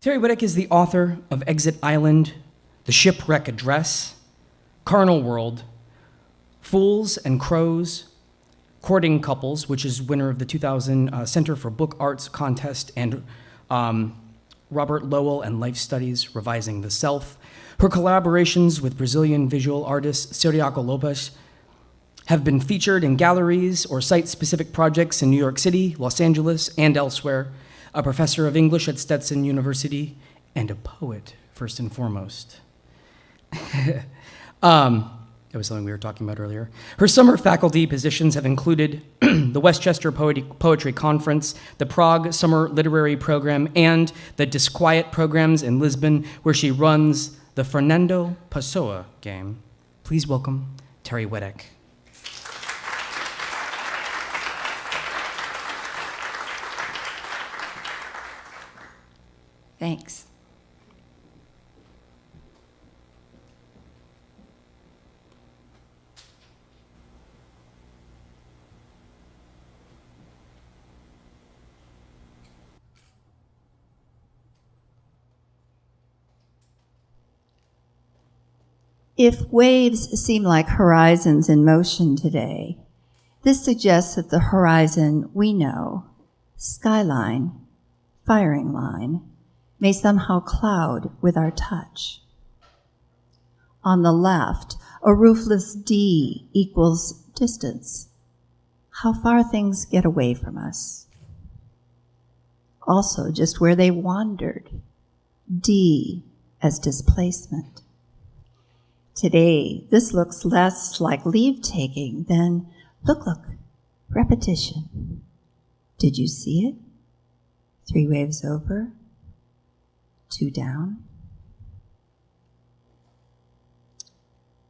Terri Witek is the author of Exit Island, The Shipwreck Address, Carnal World, Fools and Crows, Courting Couples, which is winner of the 2000 Center for Book Arts contest, and Robert Lowell and Life Studies, Revising the Self. Her collaborations with Brazilian visual artist Ciriaco Lopes have been featured in galleries or site-specific projects in New York City, Los Angeles, and elsewhere. A professor of English at Stetson University, and a poet, first and foremost. That was something we were talking about earlier. Her summer faculty positions have included the Westchester Poetry Conference, the Prague Summer Literary Program, and the Disquiet programs in Lisbon, where she runs the Fernando Pessoa game. Please welcome Terri Witek. Thanks. If waves seem like horizons in motion today, this suggests that the horizon we know, skyline, firing line, may somehow cloud with our touch. On the left, a roofless D equals distance, how far things get away from us. Also, just where they wandered, D as displacement. Today, this looks less like leave-taking than, look, repetition. Did you see it? 3 waves over, 2 down.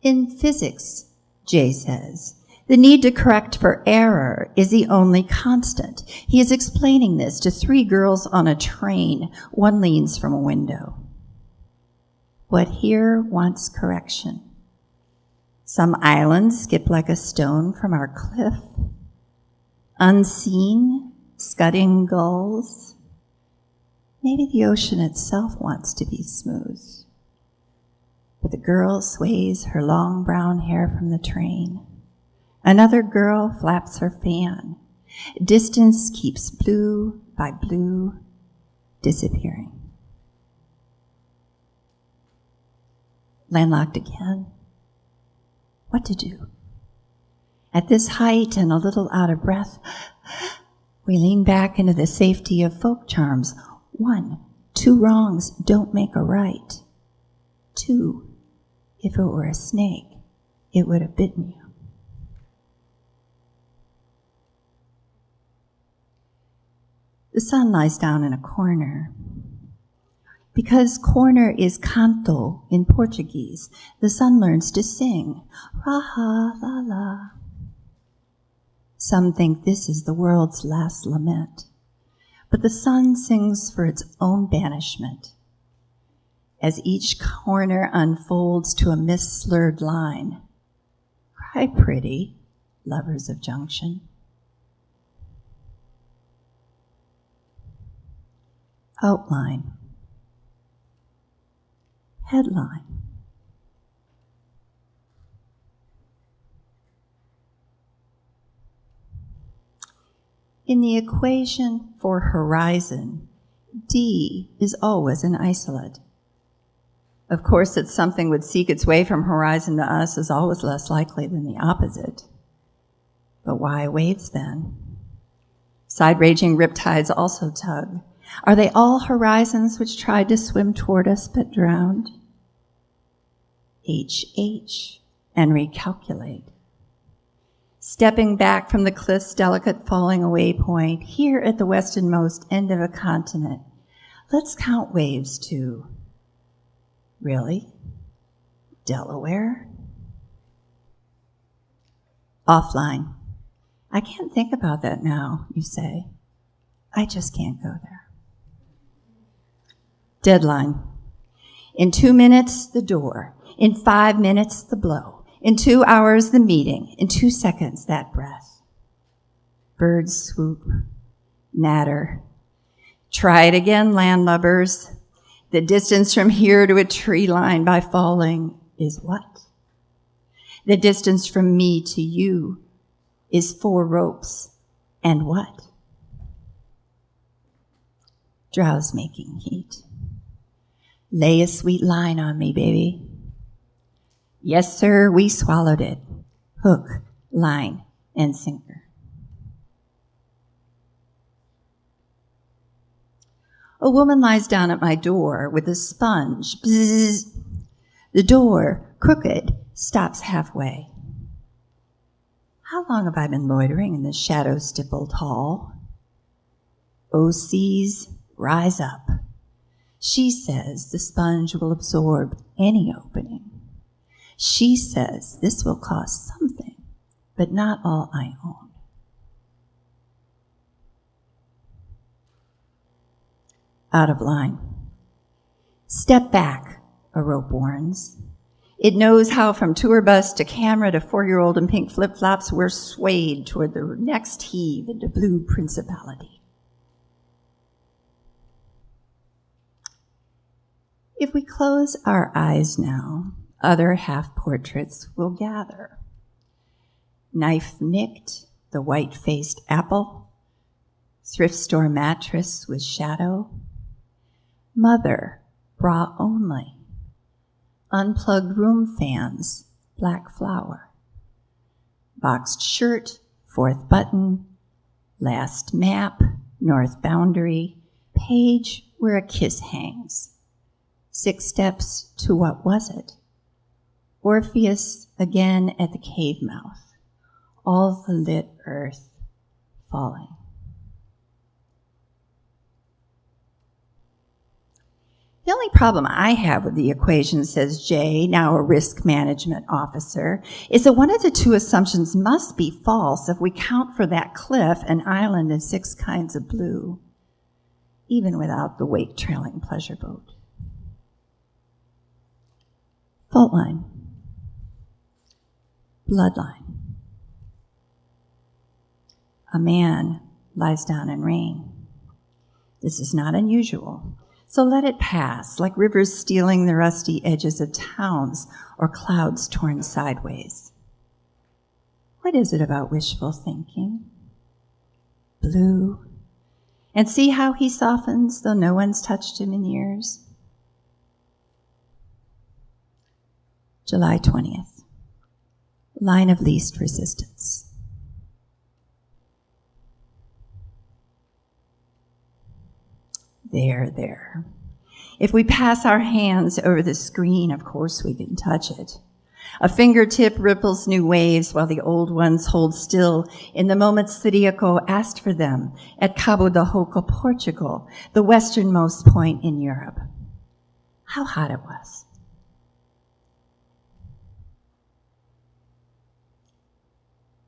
In physics, Jay says, the need to correct for error is the only constant. He is explaining this to 3 girls on a train. One leans from a window. What here wants correction? Some islands skip like a stone from our cliff. Unseen, scudding gulls. Maybe the ocean itself wants to be smooth. But the girl sways her long brown hair from the train. Another girl flaps her fan. Distance keeps blue by blue disappearing. Landlocked again. What to do? At this height and a little out of breath, we lean back into the safety of folk charms. 1, 2 wrongs don't make a right. 2, if it were a snake, it would have bitten you. The sun lies down in a corner. Because corner is canto in Portuguese, the sun learns to sing, ra-ha, la-la. Some think this is the world's last lament, but the sun sings for its own banishment. As each corner unfolds to a mist-slurred line, cry pretty, lovers of junction. Outline. Headline. In the equation for horizon, D is always an isolate. Of course, that something would seek its way from horizon to us is always less likely than the opposite. But why waves then? Side-raging riptides also tug. Are they all horizons which tried to swim toward us but drowned? HH, and recalculate. Stepping back from the cliff's delicate falling away point, here at the westernmost end of a continent, let's count waves too. Really? Delaware? Offline. I can't think about that now, you say. I just can't go there. Deadline. In 2 minutes, the door. In 5 minutes, the blow. In 2 hours, the meeting. In 2 seconds, that breath. Birds swoop. Natter. Try it again, landlubbers. The distance from here to a tree line by falling is what? The distance from me to you is 4 ropes and what? Drowse-making heat. Lay a sweet line on me, baby. Yes, sir, we swallowed it. Hook, line, and sinker. A woman lies down at my door with a sponge. Bzzz. The door, crooked, stops halfway. How long have I been loitering in the shadow-stippled hall? OCs, rise up. She says the sponge will absorb any opening. She says this will cost something, but not all I own. Out of line. Step back, a rope warns. It knows how from tour bus to camera to 4-year-old in pink flip-flops we're swayed toward the next heave into blue principality. If we close our eyes now, other half-portraits will gather. Knife nicked, the white-faced apple, thrift store mattress with shadow, mother, bra only, unplugged room fans, black flower, boxed shirt, 4th button, last map, north boundary, page where a kiss hangs. 6 steps to what was it? Orpheus again at the cave mouth, all the lit earth falling. The only problem I have with the equation, says Jay, now a risk management officer, is that one of the 2 assumptions must be false if we count for that cliff, an island, and 6 kinds of blue, even without the weight-trailing pleasure boat. Fault line. Bloodline. A man lies down in rain. This is not unusual. So let it pass, like rivers stealing the rusty edges of towns or clouds torn sideways. What is it about wishful thinking? Blue. And see how he softens, though no one's touched him in years? July 20th. Line of least resistance. There. If we pass our hands over the screen, of course we can touch it. A fingertip ripples new waves while the old ones hold still in the moments Zodíaco asked for them at Cabo da Roca, Portugal, the westernmost point in Europe. How hot it was.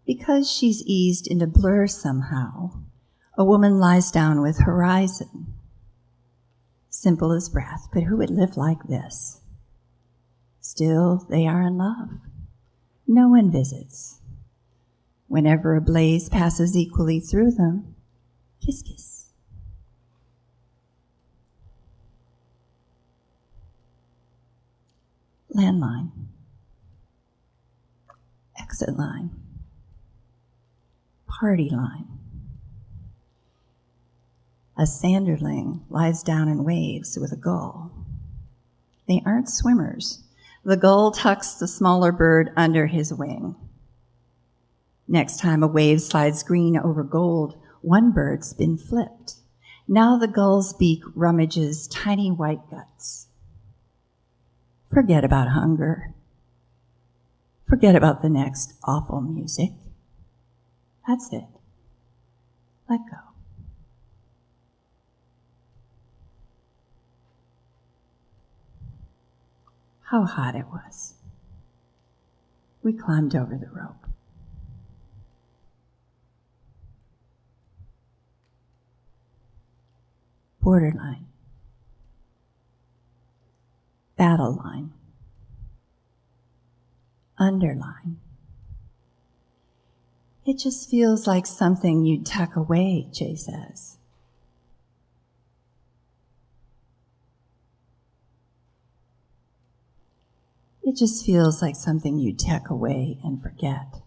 Because she's eased into blur somehow, a woman lies down with horizon. Simple as breath, but who would live like this? Still, they are in love. No one visits. Whenever a blaze passes equally through them, kiss, kiss. Landline. Exit line. Party line. A sanderling lies down in waves with a gull. They aren't swimmers. The gull tucks the smaller bird under his wing. Next time a wave slides green over gold, one bird's been flipped. Now the gull's beak rummages tiny white guts. Forget about hunger. Forget about the next awful music. That's it. Let go. How hot it was. We climbed over the rope. Borderline. Battle line. Underline. It just feels like something you'd tuck away, Jay says. It just feels like something you tuck away and forget.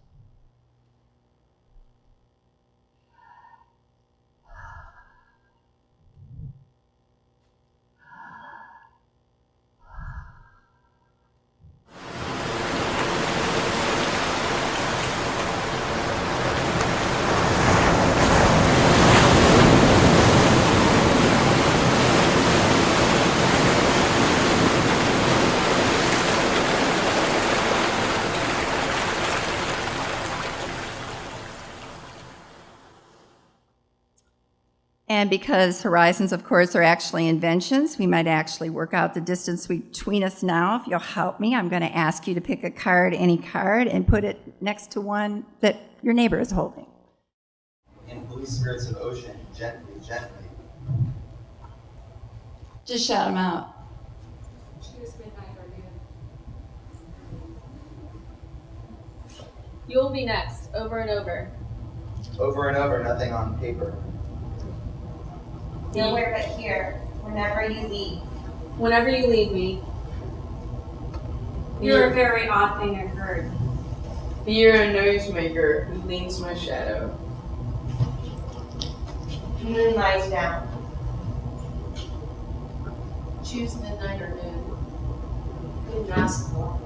And because horizons, of course, are actually inventions, we might actually work out the distance between us now. If you'll help me, I'm going to ask you to pick a card, any card, and put it next to one that your neighbor is holding. In blue skirts of ocean, gently, gently. Just shout them out. Choose midnight or noon. You'll be next, over and over. Over and over, nothing on paper. Nowhere but here, whenever you leave. Whenever you leave me. You're a very odd thing occurred. You're a noisemaker who leans my shadow. Moon lies down. Choose midnight or noon. Couldn't ask for.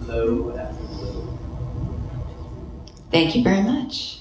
Low after low. Thank you very much.